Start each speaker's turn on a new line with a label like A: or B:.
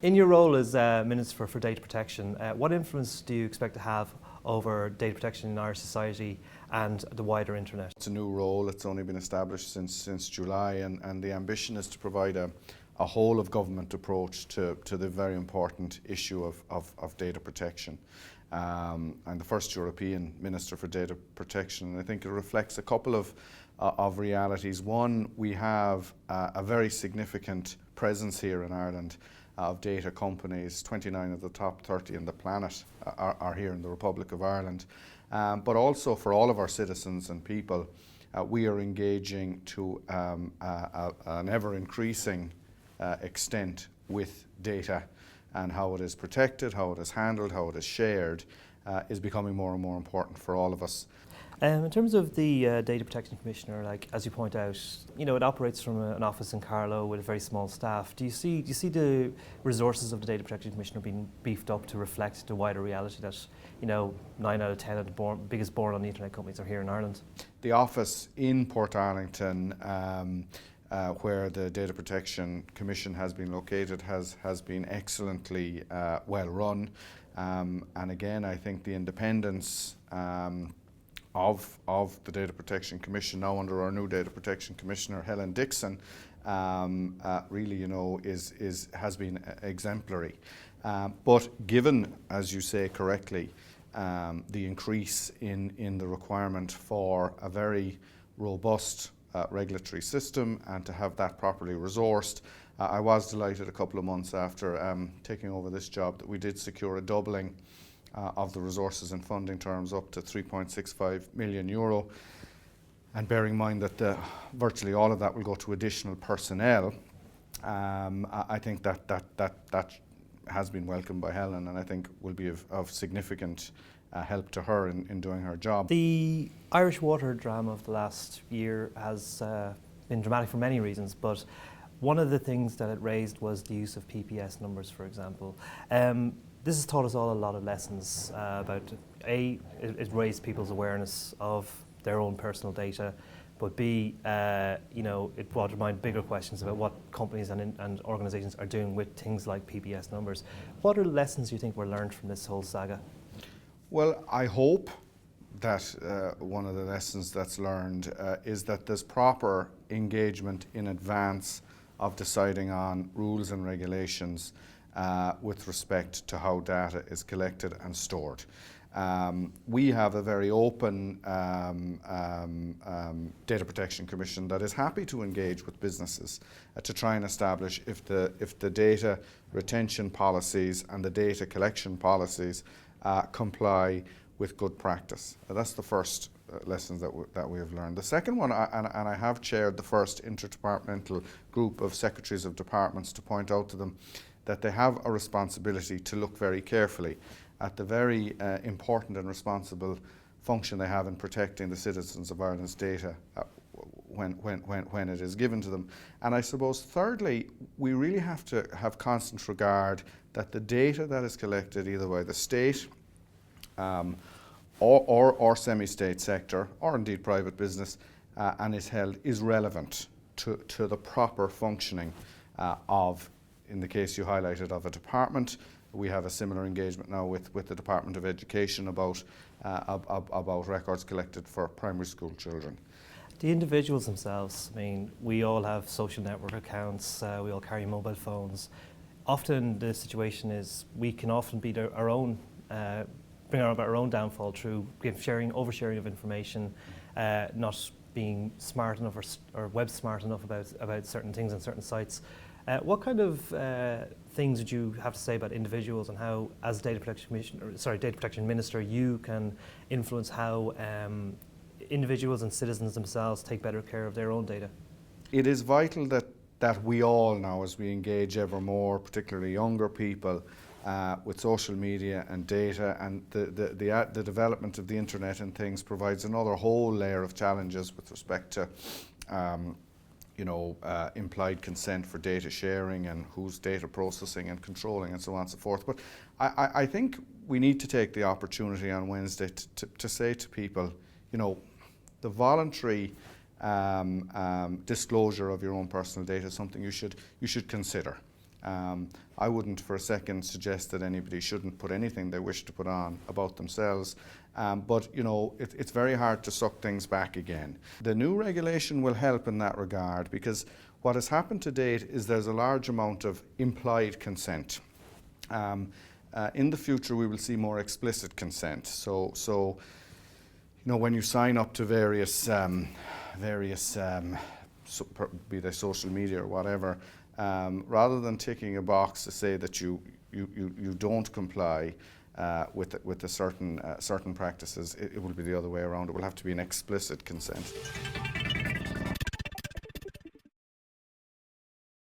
A: In your role as Minister for Data Protection, what influence do you expect to have over data protection in Irish society and the wider internet?
B: It's a new role. It's only been established since July, and the ambition is to provide a whole of government approach to the very important issue of data protection. I'm the first European Minister for Data Protection, and I think it reflects a couple of realities. One, we have a very significant presence here in Ireland of data companies. 29 of the top 30 on the planet are here in the Republic of Ireland. But also for all of our citizens and people, we are engaging to an ever-increasing extent with data, and how it is protected, how it is handled, how it is shared is becoming more and more important for all of us.
A: In terms of the Data Protection Commissioner, like as you point out, it operates from an office in Carlow with a very small staff. Do you see the resources of the Data Protection Commissioner being beefed up to reflect the wider reality that 9 out of 10 of the biggest born on the internet companies are here in Ireland?
B: The office in Portarlington, where the Data Protection Commission has been located, has been excellently well run, and again I think the independence of the Data Protection Commission, now under our new Data Protection Commissioner Helen Dixon, really has been exemplary. But given, as you say correctly, the increase in the requirement for a very robust regulatory system and to have that properly resourced, I was delighted a couple of months after taking over this job that we did secure a doubling of the resources and funding terms up to €3.65 million, and bearing in mind that virtually all of that will go to additional personnel, I think that has been welcomed by Helen, and I think will be of significant help to her in doing her job.
A: The Irish water drama of the last year has been dramatic for many reasons, but one of the things that it raised was the use of PPS numbers, for example. This has taught us all a lot of lessons about it raised people's awareness of their own personal data, but B, it brought to mind bigger questions about what companies and organisations are doing with things like PPS numbers. What are the lessons you think were learned from this whole saga?
B: Well, I hope that one of the lessons that's learned is that there's proper engagement in advance of deciding on rules and regulations with respect to how data is collected and stored. We have a very open Data Protection Commission that is happy to engage with businesses to try and establish if the data retention policies and the data collection policies comply with good practice. That's the first lessons that we have learned. The second one, and I have chaired the first interdepartmental group of secretaries of departments to point out to them that they have a responsibility to look very carefully at the very important and responsible function they have in protecting the citizens of Ireland's data when it is given to them. And I suppose thirdly, we really have to have constant regard that the data that is collected either by the state or semi-state sector, or indeed private business, and is held, is relevant to the proper functioning of, in the case you highlighted, of a department. We have a similar engagement now with the Department of Education about records collected for primary school children.
A: The individuals themselves, we all have social network accounts, we all carry mobile phones. Often the situation is we can often be our own, bring about our own downfall through oversharing of information, not being smart enough or web smart enough about certain things on certain sites. What kind of things would you have to say about individuals and how, as Data Protection Minister, you can influence how individuals and citizens themselves take better care of their own data?
B: It is vital that we all now, as we engage ever more, particularly younger people, with social media and data, and the development of the internet and things provides another whole layer of challenges with respect to implied consent for data sharing and who's data processing and controlling and so on and so forth. But I think we need to take the opportunity on Wednesday to say to people, the voluntary disclosure of your own personal data is something you should consider. I wouldn't for a second suggest that anybody shouldn't put anything they wish to put on about themselves, but you know, it's very hard to suck things back again. The new regulation will help in that regard, because what has happened to date is there's a large amount of implied consent. In the future, we will see more explicit consent. So you know, when you sign up to various be they social media or whatever, rather than ticking a box to say that you don't comply with the certain practices, it will be the other way around. It will have to be an explicit consent.